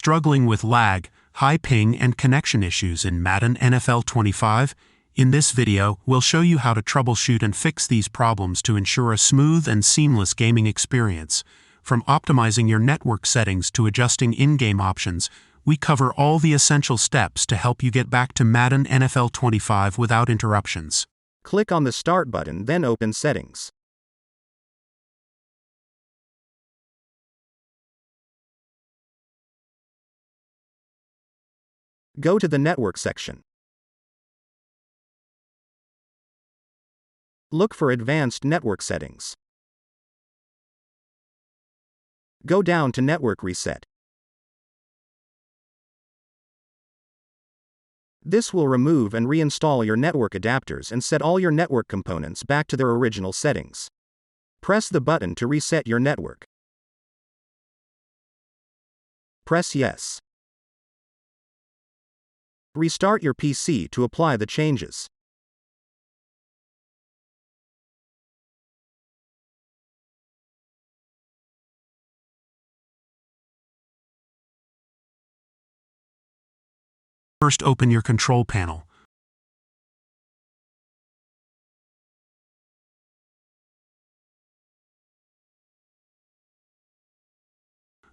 Struggling with lag, high ping and connection issues in Madden NFL 25? In this video, we'll show you how to troubleshoot and fix these problems to ensure a smooth and seamless gaming experience. From optimizing your network settings to adjusting in-game options, we cover all the essential steps to help you get back to Madden NFL 25 without interruptions. Click on the Start button, then open Settings. Go to the Network section. Look for Advanced Network Settings. Go down to Network Reset. This will remove and reinstall your network adapters and set all your network components back to their original settings. Press the button to reset your network. Press Yes. Restart your PC to apply the changes. First, open your control panel.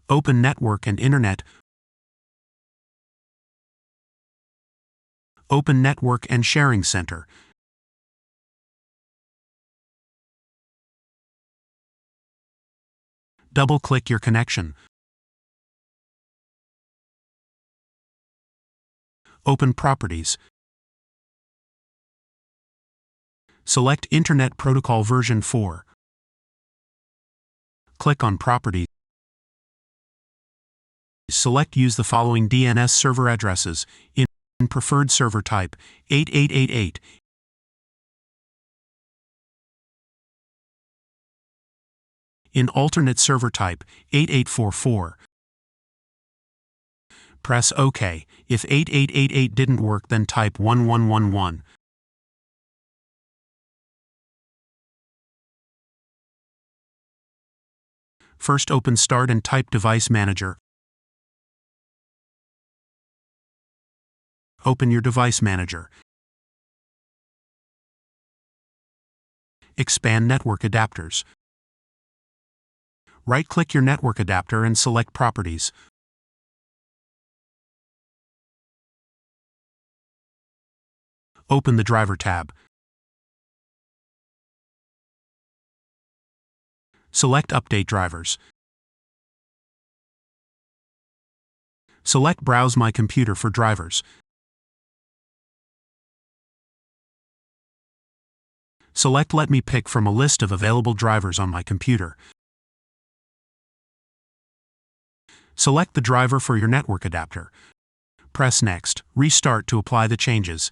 Open Network and Internet. Open Network and Sharing Center. Double-click your connection. Open Properties. Select Internet Protocol version 4. Click on Properties. Select Use the following DNS server addresses in preferred server type 8888. In alternate server type 8844. Press OK. If 8888 didn't work, then type 1111. First, open Start and type Device Manager. Open your Device Manager. Expand Network Adapters. Right-click your network adapter and select Properties. Open the Driver tab. Select Update Drivers. Select Browse My Computer for drivers. Select Let me pick from a list of available drivers on my computer. Select the driver for your network adapter. Press Next. Restart to apply the changes.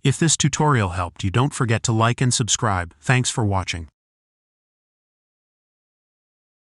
If this tutorial helped you, don't forget to like and subscribe. Thanks for watching.